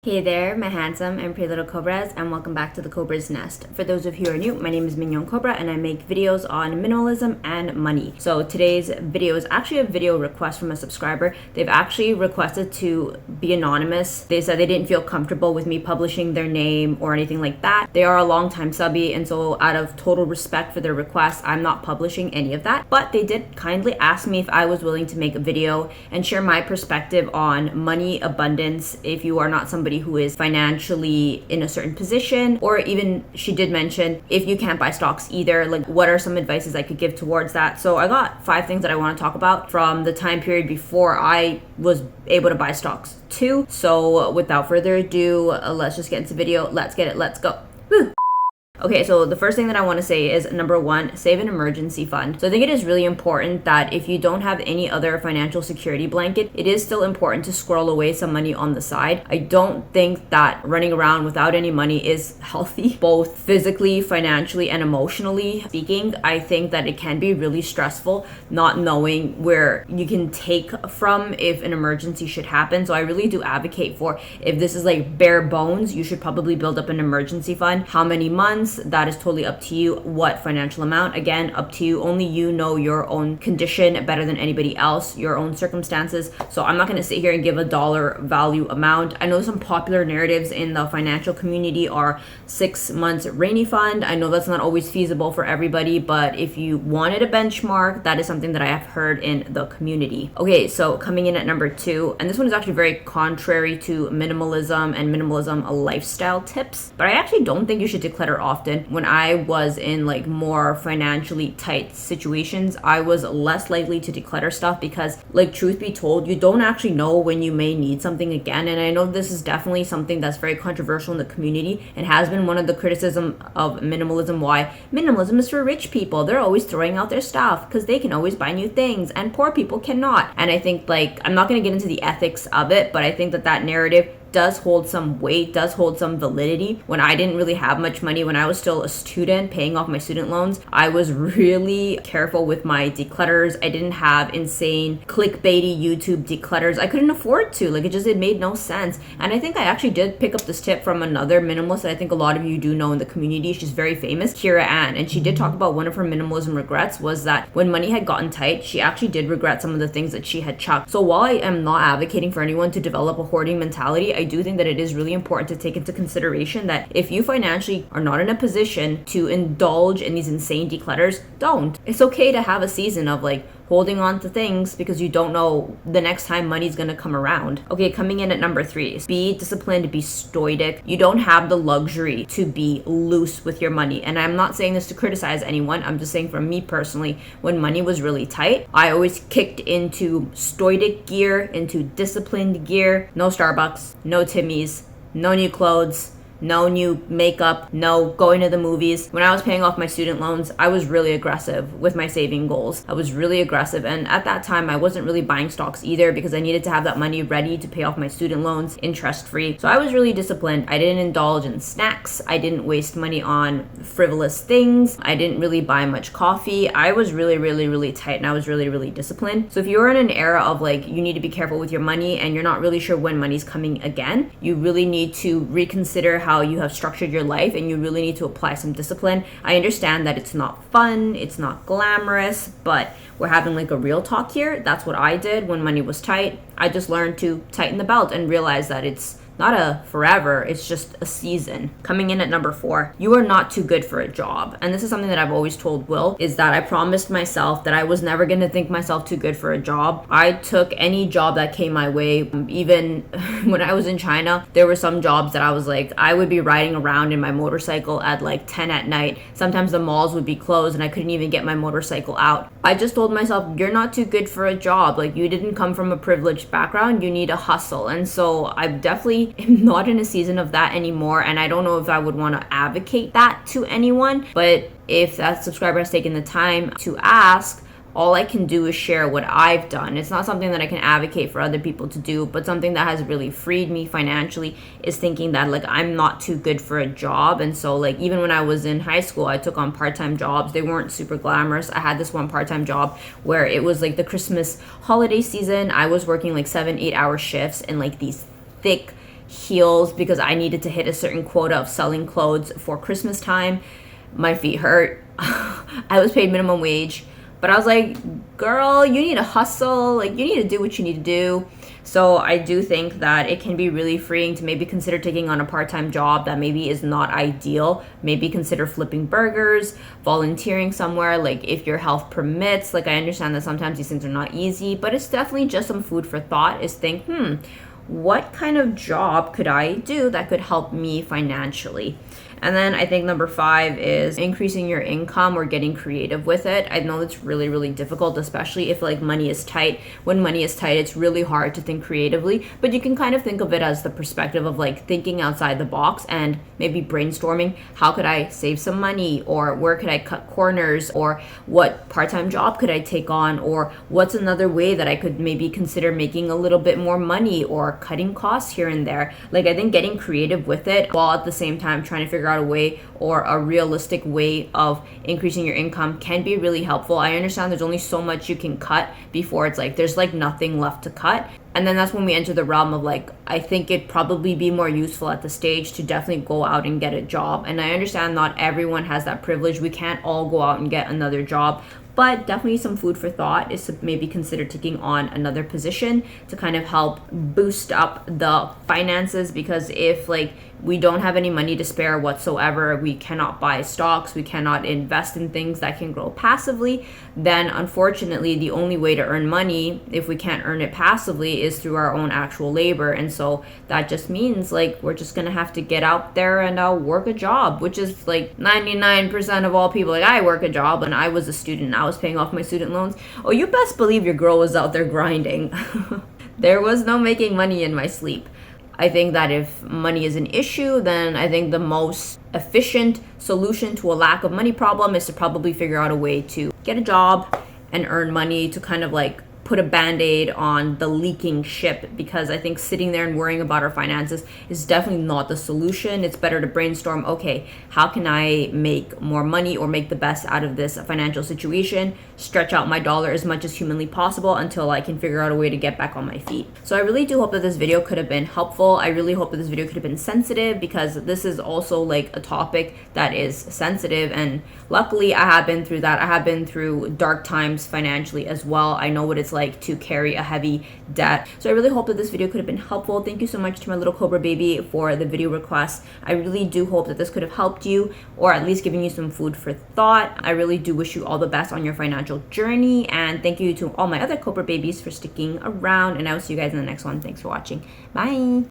Hey there, my handsome and pretty little Cobras, and welcome back to the Cobra's Nest. For those of you who are new, my name is Mignon Cobra, and I make videos on minimalism and money. So today's video is actually a video request from a subscriber. They've actually requested to be anonymous. They said they didn't feel comfortable with me publishing their name or anything like that. They are a longtime subbie, and so out of total respect for their request, I'm not publishing any of that. But they did kindly ask me if I was willing to make a video and share my perspective on money, abundance, if you are not somebody who is financially in a certain position, or even she did mention if you can't buy stocks either, like what are some advices I could give towards that. So I got 5 things that I want to talk about from the time period before I was able to buy stocks too. So without further ado, let's just get into the video. Let's get it. Let's go. Woo! Okay, so the first thing that I want to say is number 1, save an emergency fund. So I think it is really important that if you don't have any other financial security blanket, it is still important to squirrel away some money on the side. I don't think that running around without any money is healthy, both physically, financially, and emotionally speaking. I think that it can be really stressful not knowing where you can take from if an emergency should happen. So I really do advocate for, if this is like bare bones, you should probably build up an emergency fund. How many months? That is totally up to you. What financial amount? Again, up to you. Only you know your own condition better than anybody else, your own circumstances. So I'm not going to sit here and give a dollar value amount. I know some popular narratives in the financial community are 6 months rainy fund. I know that's not always feasible for everybody, but if you wanted a benchmark, that is something that I have heard in the community. Okay, so coming in at number 2, and this one is actually very contrary to minimalism and minimalism lifestyle tips, but I actually don't think you should declutter often. When I was in like more financially tight situations, I was less likely to declutter stuff because, like, truth be told, you don't actually know when you may need something again. And I know this is definitely something that's very controversial in the community and has been one of the criticism of minimalism. Why minimalism is for rich people. They're always throwing out their stuff because they can always buy new things and poor people cannot. And I think, like, I'm not going to get into the ethics of it, but I think that narrative does hold some weight, does hold some validity. When I didn't really have much money, when I was still a student paying off my student loans, I was really careful with my declutters. I didn't have insane clickbaity YouTube declutters. I couldn't afford to. Like, it made no sense. And I think I actually did pick up this tip from another minimalist that I think a lot of you do know in the community. She's very famous, Kira Ann, and she did talk about one of her minimalism regrets was that when money had gotten tight, she actually did regret some of the things that she had chucked. So while I am not advocating for anyone to develop a hoarding mentality, I do think that it is really important to take into consideration that if you financially are not in a position to indulge in these insane declutters, don't. It's okay to have a season of like holding on to things because you don't know the next time money's gonna come around. Okay, coming in at number 3, be disciplined, be stoic. You don't have the luxury to be loose with your money. And I'm not saying this to criticize anyone. I'm just saying for me personally, when money was really tight, I always kicked into stoic gear, into disciplined gear. No Starbucks, no Timmy's, no new clothes, no new makeup, no going to the movies. When I was paying off my student loans, I was really aggressive with my saving goals. I was really aggressive. And at that time, I wasn't really buying stocks either because I needed to have that money ready to pay off my student loans interest free. So I was really disciplined. I didn't indulge in snacks. I didn't waste money on frivolous things. I didn't really buy much coffee. I was really tight, and I was really disciplined. So if you're in an era of like, you need to be careful with your money and you're not really sure when money's coming again, you really need to reconsider how you have structured your life, and you really need to apply some discipline. I understand that it's not fun, it's not glamorous, but we're having like a real talk here. That's what I did when money was tight. I just learned to tighten the belt and realize that it's not a forever, it's just a season. Coming in at number 4, you are not too good for a job. And this is something that I've always told Will, is that I promised myself that I was never going to think myself too good for a job. I took any job that came my way. Even when I was in China, there were some jobs that I was like, I would be riding around in my motorcycle at like 10 at night. Sometimes the malls would be closed and I couldn't even get my motorcycle out. I just told myself, you're not too good for a job. Like, you didn't come from a privileged background, you need a hustle. And so I've definitely am not in a season of that anymore, and I don't know if I would want to advocate that to anyone, but if that subscriber has taken the time to ask, all I can do is share what I've done. It's not something that I can advocate for other people to do, but something that has really freed me financially is thinking that like I'm not too good for a job. And so like even when I was in high school, I took on part-time jobs. They weren't super glamorous. I had this one part-time job where it was like the Christmas holiday season. I was working like 7-8 hour shifts in like these thick heels because I needed to hit a certain quota of selling clothes for Christmas time. My feet hurt. I was paid minimum wage, but I was like, girl, you need to hustle. Like, you need to do what you need to do. So I do think that it can be really freeing to maybe consider taking on a part-time job that maybe is not ideal. Maybe consider flipping burgers, volunteering somewhere, like if your health permits. Like, I understand that sometimes these things are not easy, but it's definitely just some food for thought, is think, what kind of job could I do that could help me financially? And then I think number 5 is increasing your income or getting creative with it. I know it's really, really difficult, especially if like money is tight. When money is tight, it's really hard to think creatively, but you can kind of think of it as the perspective of like thinking outside the box and maybe brainstorming, how could I save some money, or where could I cut corners, or what part-time job could I take on, or what's another way that I could maybe consider making a little bit more money or cutting costs here and there. Like, I think getting creative with it while at the same time trying to figure out a way or a realistic way of increasing your income can be really helpful. I understand there's only so much you can cut before it's like there's like nothing left to cut. And then that's when we enter the realm of like, I think it'd probably be more useful at the stage to definitely go out and get a job. And I understand not everyone has that privilege. We can't all go out and get another job. But definitely some food for thought is to maybe consider taking on another position to kind of help boost up the finances, because if like we don't have any money to spare whatsoever, we cannot buy stocks, we cannot invest in things that can grow passively, then unfortunately the only way to earn money, if we can't earn it passively, is through our own actual labor. And so that just means like we're just gonna have to get out there and work a job, which is like 99% of all people. Like, I work a job, and I was a student, I was paying off my student loans. Oh, you best believe your girl was out there grinding. There was no making money in my sleep. I think that if money is an issue, then I think the most efficient solution to a lack of money problem is to probably figure out a way to get a job and earn money to kind of like put a band-aid on the leaking ship, because I think sitting there and worrying about our finances is definitely not the solution. It's better to brainstorm, okay, how can I make more money or make the best out of this financial situation, stretch out my dollar as much as humanly possible until I can figure out a way to get back on my feet. So I really do hope that this video could have been helpful. I really hope that this video could have been sensitive, because this is also like a topic that is sensitive, and luckily I have been through that. I have been through dark times financially as well. I know what it's like to carry a heavy debt. So I really hope that this video could have been helpful. Thank you so much to my little Cobra baby for the video request. I really do hope that this could have helped you, or at least given you some food for thought. I really do wish you all the best on your financial journey, and thank you to all my other Cobra babies for sticking around, and I will see you guys in the next one. Thanks for watching. Bye.